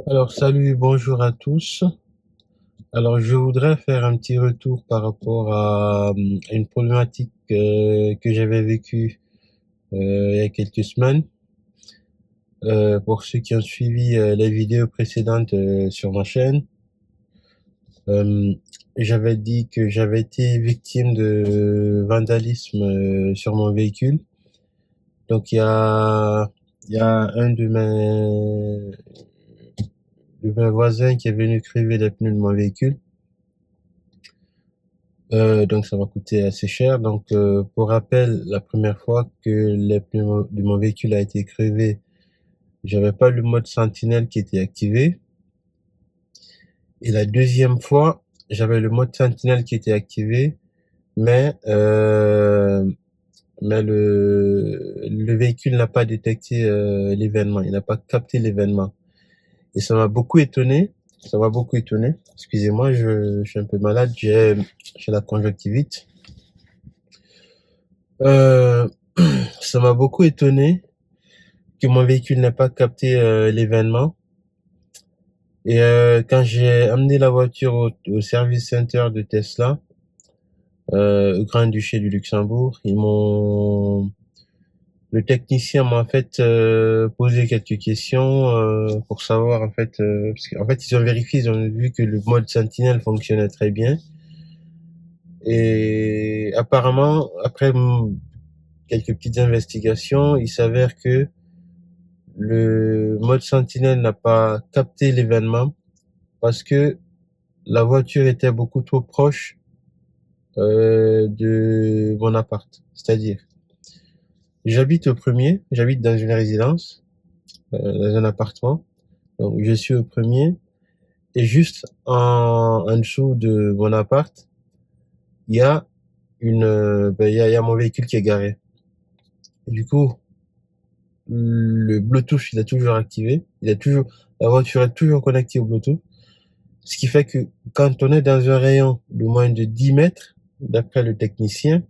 Alors salut, bonjour à tous. Alors je voudrais faire un petit retour par rapport à une problématique que j'avais vécue il y a quelques semaines. Pour ceux qui ont suivi les vidéos précédentes sur ma chaîne, euh, j'avais dit que j'avais été victime de vandalisme sur mon véhicule. Donc il y a un de mes voisins qui est venu crever les pneus de mon véhicule. Donc ça m'a coûté assez cher. Donc pour rappel, la première fois que les pneus de mon véhicule a été crevé, j'avais pas le mode sentinelle qui était activé. Et la deuxième fois, j'avais le mode sentinelle qui était activé, mais le véhicule n'a pas détecté l'événement, il n'a pas capté l'événement. Et ça m'a beaucoup étonné. Ça m'a beaucoup étonné. Excusez-moi, je suis un peu malade, j'ai la conjonctivite. Euh, Ça m'a beaucoup étonné que mon véhicule n'ait pas capté l'événement. Et quand j'ai amené la voiture au service center de Tesla, au Grand-Duché du Luxembourg, le technicien m'a en fait posé quelques questions pour savoir en fait, parce qu'en fait ils ont vérifié, ils ont vu que le mode Sentinelle fonctionnait très bien. Et apparemment, après quelques petites investigations, il s'avère que le mode Sentinelle n'a pas capté l'événement parce que la voiture était beaucoup trop proche de mon appart. C'est-à-dire, j'habite dans une résidence, dans un appartement. Donc, je suis au premier et juste en dessous de mon appart, il y a il y a mon véhicule qui est garé. Et du coup, le Bluetooth, il est toujours activé. La voiture est toujours connectée au Bluetooth. Ce qui fait que quand on est dans un rayon de moins de 10 mètres, d'après le technicien,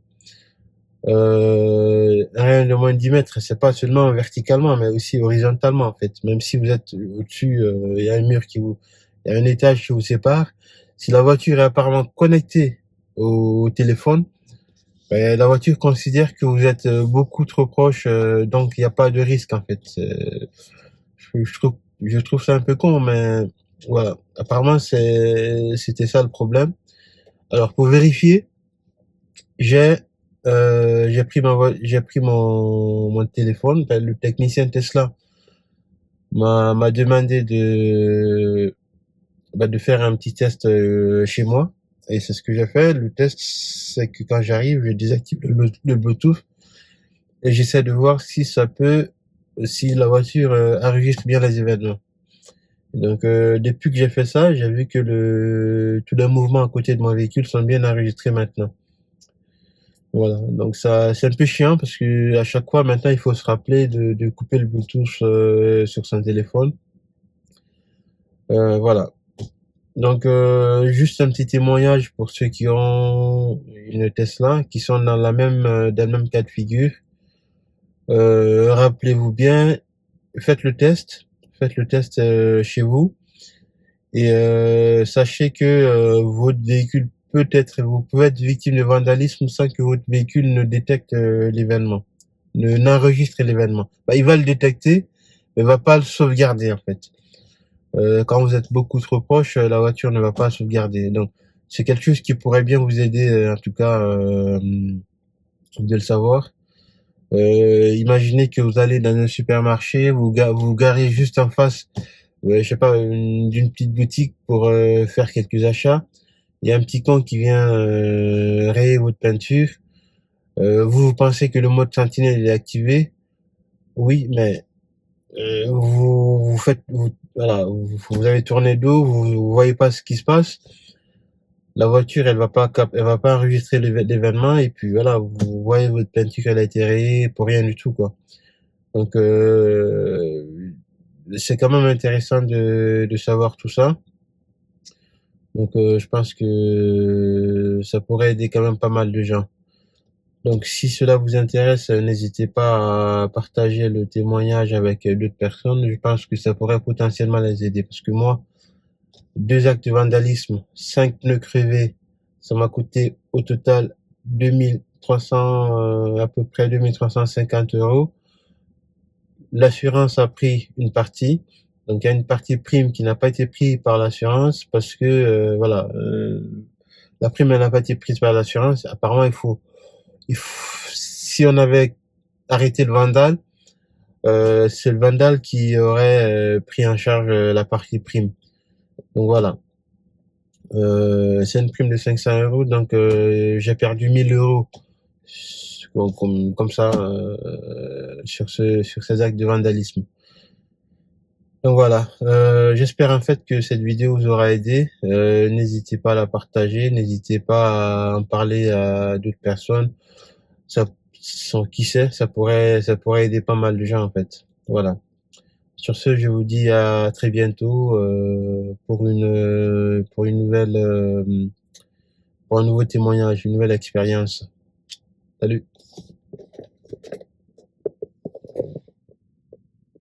un rayon de moins de 10 mètres, c'est pas seulement verticalement, mais aussi horizontalement, en fait. Même si vous êtes au-dessus, il y a un il y a un étage qui vous sépare. Si la voiture est apparemment connectée au téléphone, ben, la voiture considère que vous êtes beaucoup trop proche, donc il n'y a pas de risque, en fait. Je trouve ça un peu con, mais voilà. Apparemment, c'était ça le problème. Alors, pour vérifier, j'ai j'ai pris mon téléphone. Ben, le technicien Tesla m'a demandé de faire un petit test chez moi. Et c'est ce que j'ai fait. Le test, c'est que quand j'arrive, je désactive le Bluetooth et j'essaie de voir si la voiture enregistre bien les événements. Donc, depuis que j'ai fait ça, j'ai vu que tous les mouvements à côté de mon véhicule sont bien enregistrés maintenant. Voilà. Donc ça, c'est un peu chiant parce que à chaque fois maintenant, il faut se rappeler de couper le Bluetooth sur son téléphone. Voilà. Donc, juste un petit témoignage pour ceux qui ont une Tesla, qui sont dans le même cas de figure. Rappelez-vous bien, faites le test, faites le test chez vous. Et sachez que votre véhicule vous pouvez être victime de vandalisme sans que votre véhicule ne détecte l'événement, n'enregistre l'événement. Bah, il va le détecter, mais va pas le sauvegarder en fait. Quand vous êtes beaucoup trop proche, la voiture ne va pas sauvegarder. Donc c'est quelque chose qui pourrait bien vous aider, en tout cas, de le savoir. Imaginez que vous allez dans un supermarché, vous garez juste en face, je sais pas, d'une petite boutique pour faire quelques achats. Il y a un petit con qui vient rayer votre peinture. Vous pensez que le mode sentinelle est activé. Oui, mais vous faites, voilà, vous avez tourné le dos, vous voyez pas ce qui se passe. La voiture, elle va pas enregistrer l'événement et puis voilà, vous voyez votre peinture, elle a été rayée pour rien du tout, quoi. Donc, c'est quand même intéressant de savoir tout ça. Donc, je pense que ça pourrait aider quand même pas mal de gens. Donc, si cela vous intéresse, n'hésitez pas à partager le témoignage avec d'autres personnes. Je pense que ça pourrait potentiellement les aider parce que moi, 2 actes de vandalisme, 5 pneus crevés, ça m'a coûté au total 2300, à peu près 2350 €. L'assurance a pris une partie. Donc, il y a une partie prime qui n'a pas été prise par l'assurance parce que, voilà, la prime elle n'a pas été prise par l'assurance. Apparemment, si on avait arrêté le vandale, c'est le vandale qui aurait pris en charge la partie prime. Donc voilà. C'est une prime de 500 €, donc j'ai perdu 1000 € comme ça sur ces actes de vandalisme. Donc voilà, j'espère en fait que cette vidéo vous aura aidé. N'hésitez pas à la partager, n'hésitez pas à en parler à d'autres personnes. Ça, qui sait, ça pourrait aider pas mal de gens en fait. Voilà. Sur ce, je vous dis à très bientôt pour une nouvelle pour un nouveau témoignage, une nouvelle expérience. Salut.